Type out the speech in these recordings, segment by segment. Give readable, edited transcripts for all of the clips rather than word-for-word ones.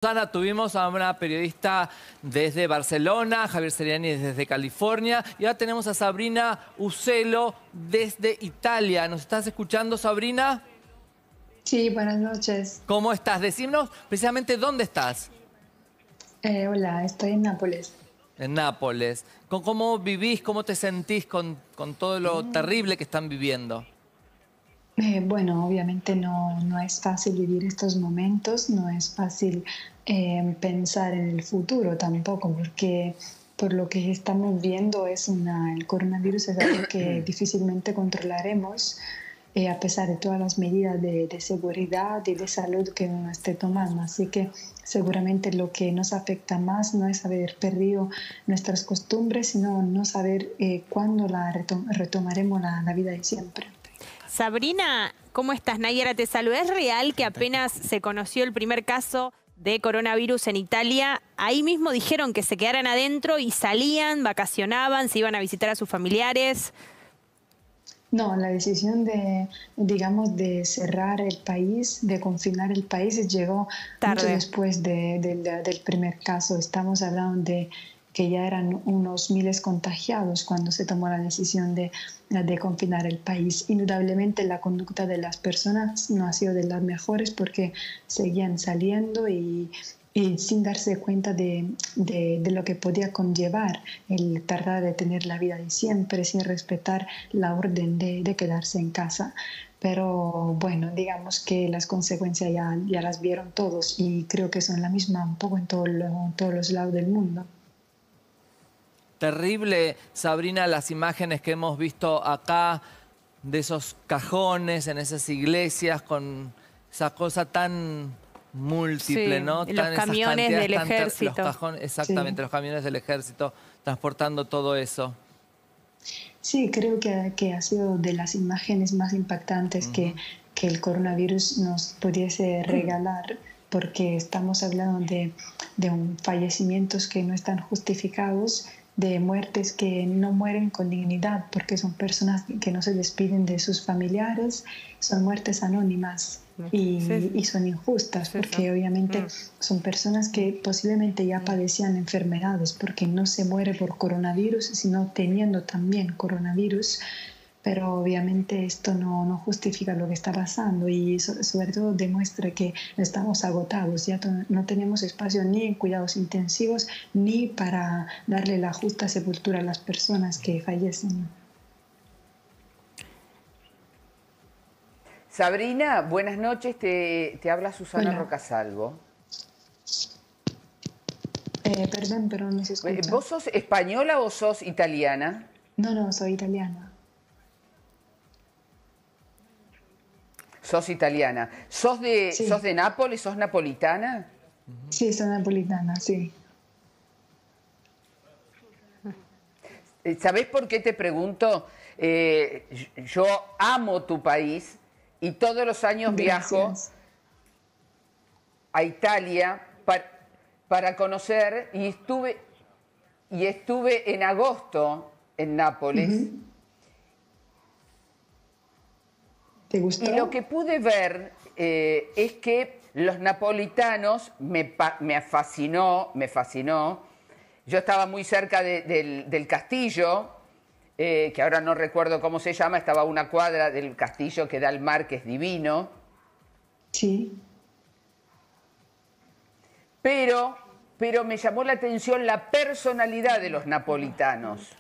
Susana, tuvimos a una periodista desde Barcelona, Javier Seriani desde California, y ahora tenemos a Sabrina Uccello desde Italia. ¿Nos estás escuchando, Sabrina? Sí, buenas noches. ¿Cómo estás? Decimos precisamente dónde estás. Hola, estoy en Nápoles. En Nápoles. ¿Cómo vivís, cómo te sentís con todo lo terrible que están viviendo? Bueno, obviamente no es fácil vivir estos momentos, no es fácil pensar en el futuro tampoco, porque por lo que estamos viendo el coronavirus es algo que difícilmente controlaremos, a pesar de todas las medidas de seguridad y de salud que uno esté tomando. Así que seguramente lo que nos afecta más no es haber perdido nuestras costumbres, sino no saber cuándo retomaremos la vida de siempre. Sabrina, ¿cómo estás? Nayara te saluda. ¿Es real que apenas se conoció el primer caso de coronavirus en Italia, ahí mismo dijeron que se quedaran adentro y salían, vacacionaban, se iban a visitar a sus familiares? No, la decisión de cerrar el país, de confinar el país, llegó mucho después del primer caso. Estamos hablando de que ya eran unos miles contagiados cuando se tomó la decisión de confinar el país. Indudablemente la conducta de las personas no ha sido de las mejores porque seguían saliendo y sin darse cuenta de lo que podía conllevar el tratar de tener la vida de siempre sin respetar la orden de quedarse en casa. Pero bueno, digamos que las consecuencias ya las vieron todos y creo que son la misma un poco en todos los lados del mundo. Terrible, Sabrina, las imágenes que hemos visto acá de esos cajones en esas iglesias con esa cosa tan múltiple, sí, ¿no? Los camiones del ejército. Exactamente, sí. Los camiones del ejército transportando todo eso. Sí, creo que ha sido de las imágenes más impactantes que el coronavirus nos pudiese regalar, porque estamos hablando de fallecimientos que no están justificados, de muertes que no mueren con dignidad, porque son personas que no se despiden de sus familiares, son muertes anónimas y son injustas, porque obviamente son personas que posiblemente ya padecían enfermedades, porque no se muere por coronavirus, sino teniendo también coronavirus. Pero obviamente esto no justifica lo que está pasando y sobre todo demuestra que estamos agotados, ya no tenemos espacio ni en cuidados intensivos ni para darle la justa sepultura a las personas que fallecen. Sabrina, buenas noches, te habla Susana Hola. Rocasalvo. Perdón, pero no se escucha. ¿Vos sos española o sos italiana? No, soy italiana. Sos italiana. ¿Sos de Nápoles? ¿Sos napolitana? Sí, soy napolitana, sí. ¿Sabés por qué te pregunto? Yo amo tu país y todos los años viajo a Italia para conocer y estuve en agosto en Nápoles. ¿Te gustó? Y lo que pude ver es que los napolitanos me fascinó. Yo estaba muy cerca del castillo, que ahora no recuerdo cómo se llama, estaba a una cuadra del castillo que da al mar, que es divino. Sí. Pero me llamó la atención la personalidad de los napolitanos.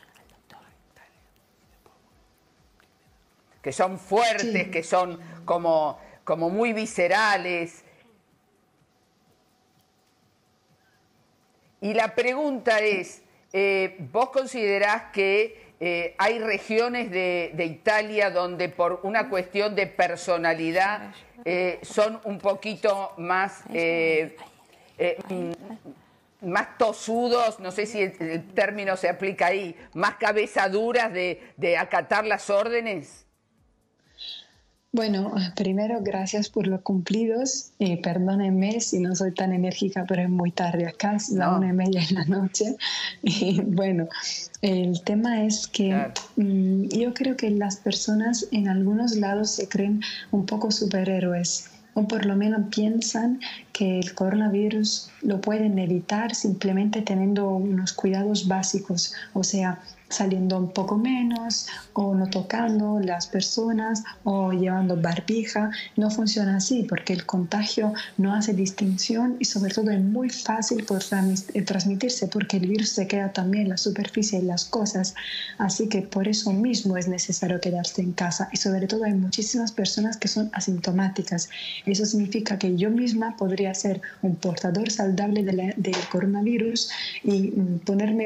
Que son fuertes, que son como muy viscerales. Y la pregunta es, ¿vos considerás que hay regiones de Italia donde por una cuestión de personalidad son un poquito más tosudos, no sé si el término se aplica ahí, más cabezaduras de acatar las órdenes? Bueno, primero gracias por los cumplidos. Perdónenme si no soy tan enérgica, pero es muy tarde acá, es la 1:30 de la noche. Y bueno, el tema es que yo creo que las personas en algunos lados se creen un poco superhéroes. o por lo menos piensan que el coronavirus lo pueden evitar simplemente teniendo unos cuidados básicos, o sea, saliendo un poco menos o no tocando las personas o llevando barbija. No funciona así porque el contagio no hace distinción y sobre todo es muy fácil por transmitirse porque el virus se queda también en la superficie de las cosas. Así que por eso mismo es necesario quedarse en casa y sobre todo hay muchísimas personas que son asintomáticas. Eso significa que yo misma podría ser un portador saludable del coronavirus y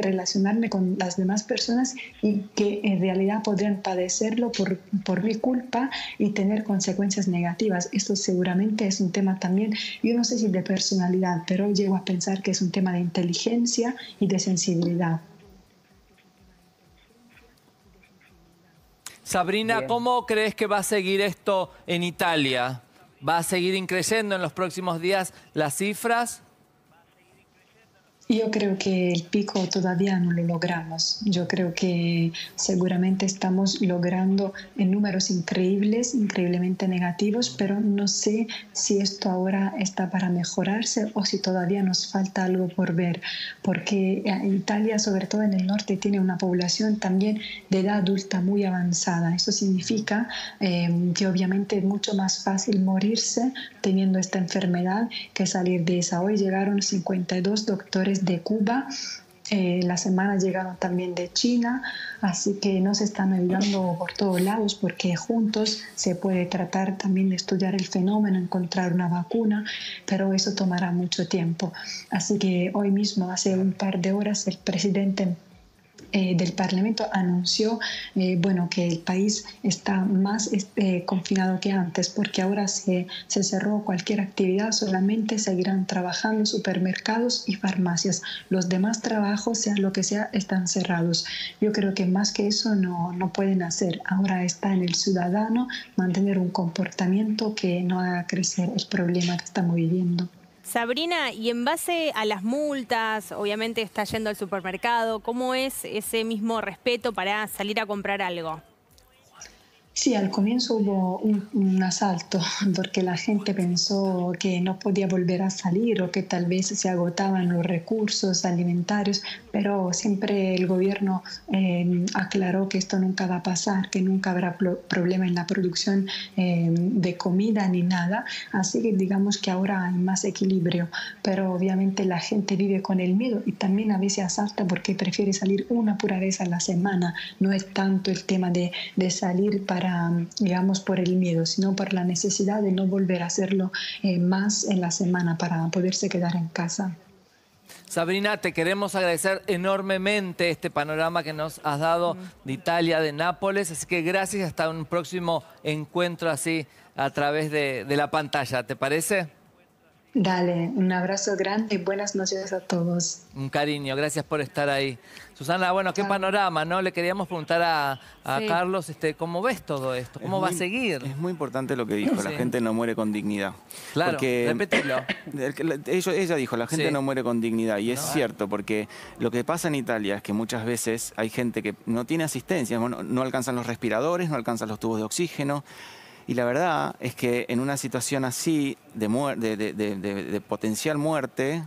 relacionarme con las demás personas y que en realidad podrían padecerlo por mi culpa y tener consecuencias negativas. Esto seguramente es un tema también, yo no sé si de personalidad, pero llego a pensar que es un tema de inteligencia y de sensibilidad. Sabrina, Bien. ¿cómo crees que va a seguir esto en Italia? ¿Va a seguir increciendo en los próximos días las cifras? Yo creo que el pico todavía no lo logramos. Yo creo que seguramente estamos logrando en números increíbles, increíblemente negativos, pero no sé si esto ahora está para mejorarse o si todavía nos falta algo por ver, porque Italia, sobre todo en el norte, tiene una población también de edad adulta muy avanzada. Eso significa que obviamente es mucho más fácil morirse teniendo esta enfermedad que salir de esa. Hoy llegaron 52 doctores de Cuba, la semana llegaron también de China, así que nos están ayudando por todos lados porque juntos se puede tratar también de estudiar el fenómeno, encontrar una vacuna, pero eso tomará mucho tiempo. Así que hoy mismo, hace un par de horas, el presidente del Parlamento anunció que el país está más confinado que antes porque ahora se cerró cualquier actividad, solamente seguirán trabajando supermercados y farmacias. Los demás trabajos, sea lo que sea, están cerrados. Yo creo que más que eso no pueden hacer. Ahora está en el ciudadano mantener un comportamiento que no haga crecer el problema que estamos viviendo. Sabrina, y en base a las multas, obviamente está yendo al supermercado, ¿cómo es ese mismo respeto para salir a comprar algo? Sí, al comienzo hubo un asalto porque la gente pensó que no podía volver a salir o que tal vez se agotaban los recursos alimentarios, pero siempre el gobierno aclaró que esto nunca va a pasar, que nunca habrá problema en la producción de comida ni nada. Así que digamos que ahora hay más equilibrio, pero obviamente la gente vive con el miedo y también a veces asalta porque prefiere salir una pura vez a la semana. No es tanto el tema de salir digamos, por el miedo, sino por la necesidad de no volver a hacerlo más en la semana para poderse quedar en casa. Sabrina, te queremos agradecer enormemente este panorama que nos has dado de Italia, de Nápoles. Así que gracias, hasta un próximo encuentro así a través de la pantalla. ¿Te parece? Dale, un abrazo grande y buenas noches a todos. Un cariño, gracias por estar ahí. Susana, bueno, qué panorama, ¿no? Le queríamos preguntar a Sí. Carlos, ¿cómo ves todo esto? ¿Cómo va a seguir? Es muy importante lo que dijo, la Sí. gente no muere con dignidad. Claro, Porque repetilo. ella dijo, la gente Sí. no muere con dignidad. Y es No. cierto, porque lo que pasa en Italia es que muchas veces hay gente que no tiene asistencia, no alcanzan los respiradores, no alcanzan los tubos de oxígeno. Y la verdad es que en una situación así de potencial muerte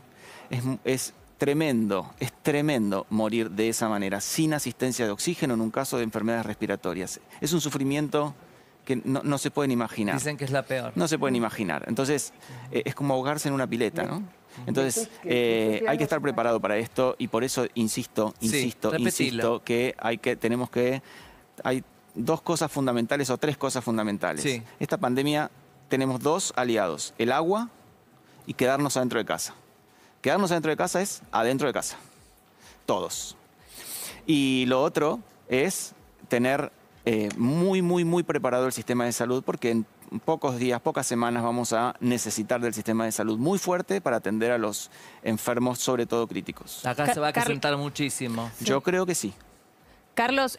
es tremendo morir de esa manera, sin asistencia de oxígeno en un caso de enfermedades respiratorias. Es un sufrimiento que no se pueden imaginar. Dicen que es la peor. No se pueden imaginar. Entonces, es como ahogarse en una pileta, ¿no? Entonces, hay que estar preparado para esto y por eso insisto, repetilo. que hay dos cosas fundamentales o tres cosas fundamentales. Sí. Esta pandemia tenemos dos aliados, el agua y quedarnos adentro de casa. Quedarnos adentro de casa es adentro de casa, todos. Y lo otro es tener muy preparado el sistema de salud porque en pocos días, pocas semanas vamos a necesitar del sistema de salud muy fuerte para atender a los enfermos, sobre todo críticos. Acá se va a acrecentar muchísimo. Yo creo que sí. Carlos,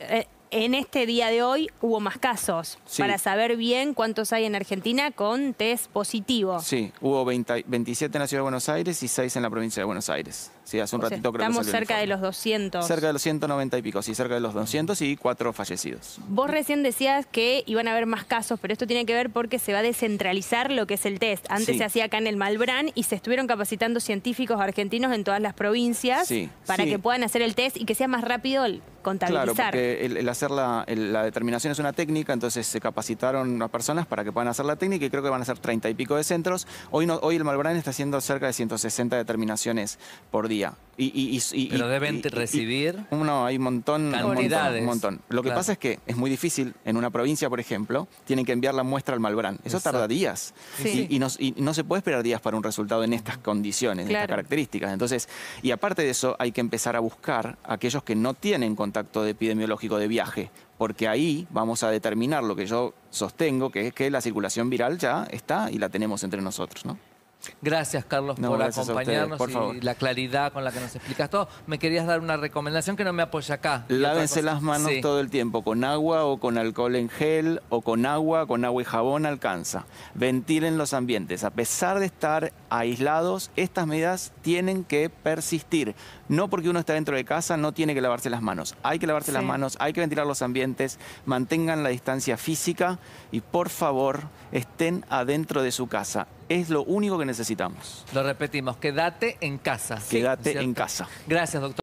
en este día de hoy hubo más casos, Sí. para saber bien cuántos hay en Argentina con test positivo. Sí, hubo 27 en la Ciudad de Buenos Aires y 6 en la provincia de Buenos Aires. Sí, hace un O sea, ratito creo que estamos salió el cerca de informe. los 200. Cerca de los 190 y pico, sí, cerca de los 200 y 4 fallecidos. Vos recién decías que iban a haber más casos, pero esto tiene que ver porque se va a descentralizar lo que es el test. Antes Sí. se hacía acá en el Malbrán y se estuvieron capacitando científicos argentinos en todas las provincias Sí, para sí. que puedan hacer el test y que sea más rápido el contabilizar. Claro, porque el hacer la determinación es una técnica, entonces se capacitaron a personas para que puedan hacer la técnica y creo que van a ser 30 y pico de centros. Hoy el Malbrán está haciendo cerca de 160 determinaciones por día. Pero deben recibir No, hay un montón. cantidades. Un montón. Lo que Claro. pasa es que es muy difícil. En una provincia, por ejemplo, tienen que enviar la muestra al Malbrán. Eso Exacto. tarda días. Sí. Y no se puede esperar días para un resultado en estas condiciones, en Claro. estas características. Entonces, y aparte de eso, hay que empezar a buscar a aquellos que no tienen contacto epidemiológico de viaje, porque ahí vamos a determinar lo que yo sostengo, que es que la circulación viral ya está y la tenemos entre nosotros, ¿no? Gracias, Carlos, No, por gracias a ustedes, acompañarnos por favor. y la claridad con la que nos explicas todo. Me querías dar una recomendación que no me apoya acá. Y otra Lávense cosa. las manos Sí. todo el tiempo, con agua o con alcohol en gel o con agua y jabón alcanza. Ventilen los ambientes. A pesar de estar aislados, estas medidas tienen que persistir. No porque uno está dentro de casa, no tiene que lavarse las manos. Hay que lavarse las Sí. manos, hay que ventilar los ambientes, mantengan la distancia física y por favor estén adentro de su casa. Es lo único que necesitamos. Lo repetimos, quédate en casa. Quédate ¿cierto? en casa. Gracias, doctor.